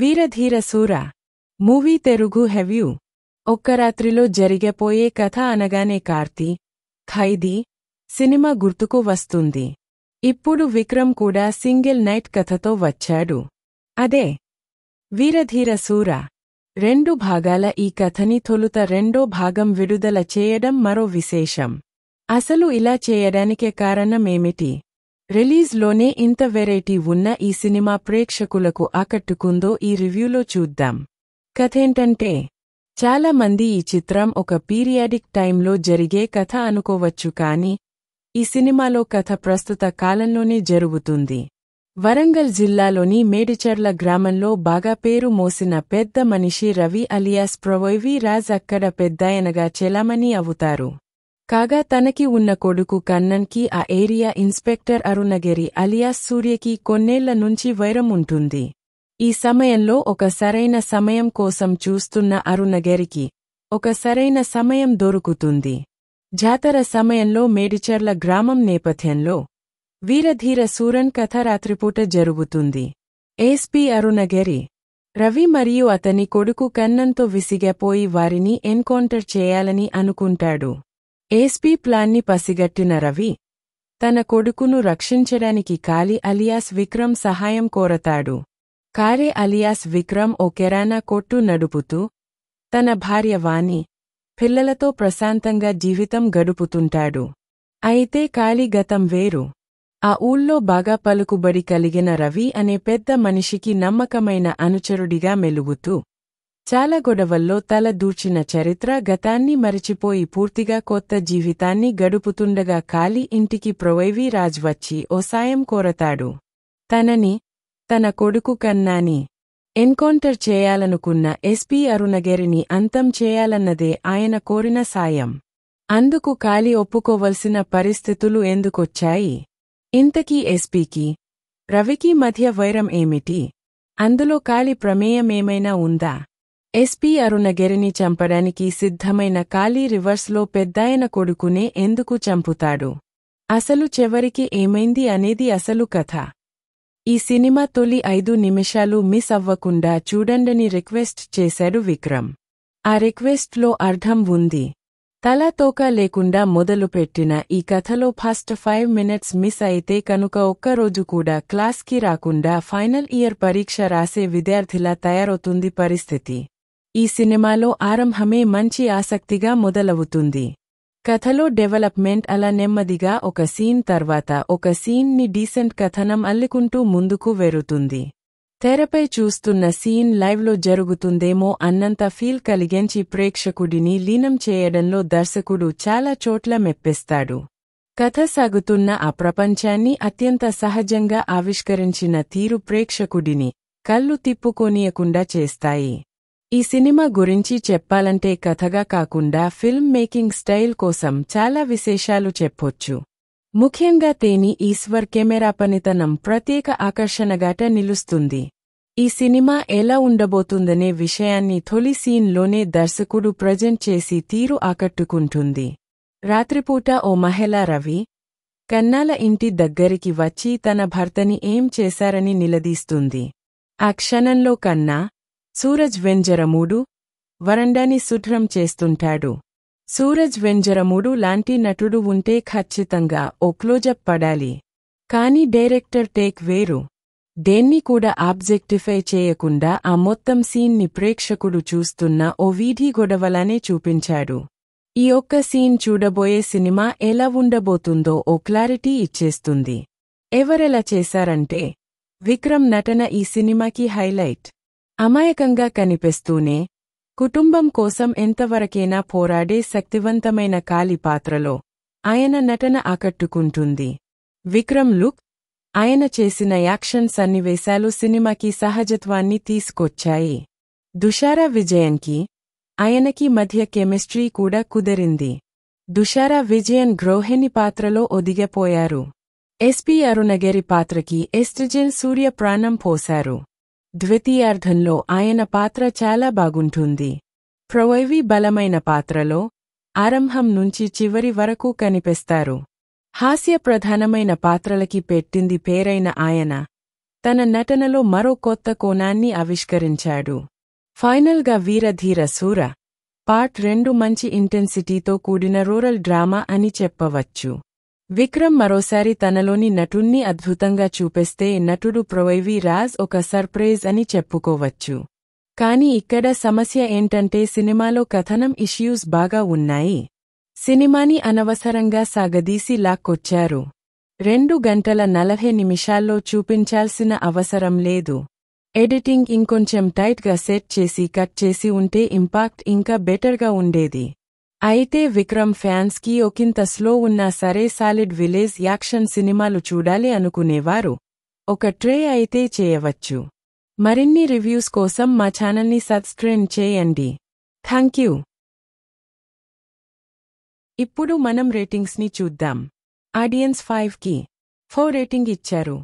వీరధీర శూర movie Telugu హెవ్యూ. ఒక్క రాత్రిలో జరిగిపోయే కథ అనగానే కార్తీ, ఖైదీ సినిమా గుర్తుకు వస్తుంది. ఇప్పుడు విక్రమ్ కూడా సింగిల్ నైట్ కథతో వచ్చాడు. అదే వీరధీర శూర. 2 భాగాల ఈ కథని తొలుత రెండో భాగం విడుదల చేయడం మరో విశేషం. అసలు ఇలా చేయడానికే కారణమేమిటి? రిలీజ్లోనే ఇంత వెరైటీ ఉన్న ఈ సినిమా ప్రేక్షకులకు ఆకట్టుకుందో ఈ రివ్యూలో చూద్దాం. కథేంటంటే, చాలా మంది ఈ చిత్రం ఒక పీరియాడిక్ టైంలో జరిగే కథ అనుకోవచ్చు, కానీ ఈ సినిమాలో కథ ప్రస్తుత కాలంలోనే జరుగుతుంది. వరంగల్ జిల్లాలోని మేడిచర్ల గ్రామంలో బాగా పేరు మోసిన పెద్ద మనిషి రవి అలియాస్ ప్రొవైవి రాజ్ అక్కడ పెద్దాయనగా చెలామణి అవుతారు. కాగా తనకి ఉన్న కొడుకు కన్నన్కి ఆ ఏరియా ఇన్స్పెక్టర్ అరుణగిరి అలియాస్ సూర్యకి కొన్నేళ్ల నుంచి వైరం ఉంటుంది. ఈ సమయంలో ఒక సరైన సమయం కోసం చూస్తున్న అరుణగిరికి ఒక సరైన సమయం దొరుకుతుంది. జాతర సమయంలో మేడిచర్ల గ్రామం నేపథ్యంలో వీరధీర శూరన్ కథ రాత్రిపూట జరుగుతుంది. ఎస్పీ అరుణగిరి రవి మరియు అతని కొడుకు కన్నన్తో విసిగపోయి వారిని ఎన్కౌంటర్ చేయాలని అనుకుంటాడు. ఎస్పీ ప్లాన్ని పసిగట్టిన రవి తన కొడుకును రక్షించడానికి కాళీ అలియాస్ విక్రమ్ సహాయం కోరతాడు. కాళీ అలియాస్ విక్రమ్ ఓ కిరాణా కొట్టు నడుపుతూ తన భార్య వాణి, పిల్లలతో ప్రశాంతంగా జీవితం గడుపుతుంటాడు. అయితే కాళీ గతం వేరు. ఆ ఊళ్ళో బాగా పలుకుబడి కలిగిన రవి అనే పెద్ద మనిషికి నమ్మకమైన అనుచరుడిగా మెలుగుతూ చాలా గొడవల్లో తల దూర్చిన చరిత్ర గతాన్ని మరిచిపోయి పూర్తిగా కొత్త జీవితాన్ని గడుపుతుండగా కాళీ ఇంటికి ప్రొవైవి రాజ్ వచ్చి ఓ సాయం కోరతాడు. తనని, తన కొడుకు కన్నాని ఎన్కౌంటర్ చేయాలనుకున్న ఎస్పీ అరుణగిరిని అంతం చేయాలన్నదే ఆయన కోరిన సాయం. అందుకు కాళీ ఒప్పుకోవలసిన పరిస్థితులు ఎందుకొచ్చాయి? ఇంతకీ ఎస్పీకి, రవికి మధ్య వైరం ఏమిటి? అందులో కాళీ ప్రమేయమేమైనా ఉందా? ఎస్పీ అరుణగిరిని చంపడానికి సిద్ధమైన కాళీ రివర్స్లో పెద్దాయన కొడుకునే ఎందుకు చంపుతాడు? అసలు చివరికి ఏమైంది అనేది అసలు కథ. ఈ సినిమా తొలి 5 నిమిషాలు మిస్ అవ్వకుండా చూడండని రిక్వెస్ట్ చేశాడు విక్రమ్. ఆ రిక్వెస్ట్లో అర్థం ఉంది. తలాతోకా లేకుండా మొదలుపెట్టిన ఈ కథలో ఫస్ట్ 5 మినిట్స్ మిస్ అయితే కనుక ఒక్కరోజు కూడా క్లాస్కి రాకుండా ఫైనల్ ఇయర్ పరీక్ష రాసే విద్యార్థిలా తయారవుతుంది పరిస్థితి. ఈ సినిమాలో ఆరంభమే మంచి ఆసక్తిగా మొదలవుతుంది. కథలో డెవలప్మెంట్ అలా నెమ్మదిగా ఒక సీన్ తర్వాత ఒక సీన్ ని డీసెంట్ కథనం అల్లుకుంటూ ముందుకు వెరుతుంది. తెరపై చూస్తున్న సీన్ లైవ్లో జరుగుతుందేమో అన్నంత ఫీల్ కలిగించి ప్రేక్షకుడిని లీనం చేయడంలో దర్శకుడు చాలా చోట్ల మెప్పిస్తాడు. కథ సాగుతున్న ఆ ప్రపంచాన్ని అత్యంత సహజంగా ఆవిష్కరించిన తీరు ప్రేక్షకుడిని కళ్ళు తిప్పుకోనీయకుండా చేస్తాయి. ఈ సినిమా గురించి చెప్పాలంటే కథగా కాకుండా ఫిల్మ్ మేకింగ్ స్టైల్ కోసం చాలా విశేషాలు చెప్పొచ్చు. ముఖ్యంగా తేని ఈశ్వర్ కెమెరా పనితనం ప్రత్యేక ఆకర్షణగాట నిలుస్తుంది. ఈ సినిమా ఎలా ఉండబోతుందనే విషయాన్ని తొలి సీన్లోనే దర్శకుడు ప్రజెంట్ చేసి తీరు ఆకట్టుకుంటుంది. రాత్రిపూట ఓ మహిళ రవి, కన్నాల ఇంటి దగ్గరికి వచ్చి తన భర్తని ఏం చేశారని నిలదీస్తుంది. ఆ క్షణంలో కన్నా, సూరజ్ వెంజరమూడు వరండాని శుభ్రం చేస్తుంటాడు. సూరజ్ వెంజరమూడు లాంటి నటుడు ఉంటే ఖచ్చితంగా ఓ క్లోజప్ పడాలి. కానీ డైరెక్టర్ టేక్ వేరు. దేన్ని కూడా ఆబ్జెక్టిఫై చేయకుండా ఆ మొత్తం సీన్ని ప్రేక్షకుడు చూస్తున్న ఓ వీధి గొడవలానే చూపించాడు. ఈ ఒక్క సీన్ చూడబోయే సినిమా ఎలా ఉండబోతుందో ఓ క్లారిటీ ఇచ్చేస్తుంది. ఎవరెలా చేశారంటే, విక్రమ్ నటన ఈ సినిమాకి హైలైట్. అమాయకంగా కనిపిస్తూనే కుటుంబం కోసం ఎంతవరకైనా పోరాడే శక్తివంతమైన కాళీ పాత్రలో ఆయన నటన ఆకట్టుకుంటుంది. విక్రమ్ లుక్, ఆయన చేసిన యాక్షన్ సన్నివేశాలు సినిమాకి సహజత్వాన్ని తీసుకొచ్చాయి. దుషారా విజయన్కి, ఆయనకి మధ్య కెమిస్ట్రీ కూడా కుదిరింది. దుషారా విజయన్ గృహిణి పాత్రలో ఒదిగిపోయారు. ఎస్పీ అరుణగిరి పాత్రకి ఎస్టిజన్ సూర్య ప్రాణం పోశారు. ద్వితీయార్ధంలో ఆయన పాత్ర చాలా బాగుంటుంది. ప్రొవైవి బలమైన పాత్రలో ఆరంభం నుంచి చివరి వరకు కనిపిస్తారు. హాస్య ప్రధానమైన పాత్రలకి పెట్టింది పేరైన ఆయన తన నటనలో మరో కొత్త కోణాన్ని ఆవిష్కరించాడు. ఫైనల్గా వీరధీర శూర పార్ట్ 2 మంచి ఇంటెన్సిటీతో కూడిన రూరల్ డ్రామా అని చెప్పవచ్చు. విక్రమ్ మరోసారి తనలోని నటుణ్ణి అద్భుతంగా చూపిస్తే నటుడు పృథ్వీ రాజ్ ఒక సర్ప్రైజ్ అని చెప్పుకోవచ్చు. కానీ ఇక్కడ సమస్య ఏంటంటే సినిమాలో కథనం ఇష్యూస్ బాగా ఉన్నాయి. సినిమాని అనవసరంగా సాగదీసి లాక్కొచ్చారు. 2 గంటల 40 నిమిషాల్లో చూపించాల్సిన అవసరం లేదు. ఎడిటింగ్ ఇంకొంచెం టైట్గా సెట్ చేసి కట్ చేసి ఉంటే ఇంపాక్ట్ ఇంకా బెటర్గా ఉండేది. అయితే విక్రమ్ ఫ్యాన్స్కి ఒకంత స్లో ఉన్నా సరే సాలిడ్ విలేజ్ యాక్షన్ సినిమాలు చూడాలి అనుకునేవారు ఒక ట్రై అయితే చేయవచ్చు. మరిన్ని రివ్యూస్ కోసం మా ఛానల్ని సబ్స్క్రైబ్ చేయండి. థాంక్యూ. ఇప్పుడు మనం రేటింగ్స్ని చూద్దాం. ఆడియన్స్ 5కి 4 రేటింగ్ ఇచ్చారు.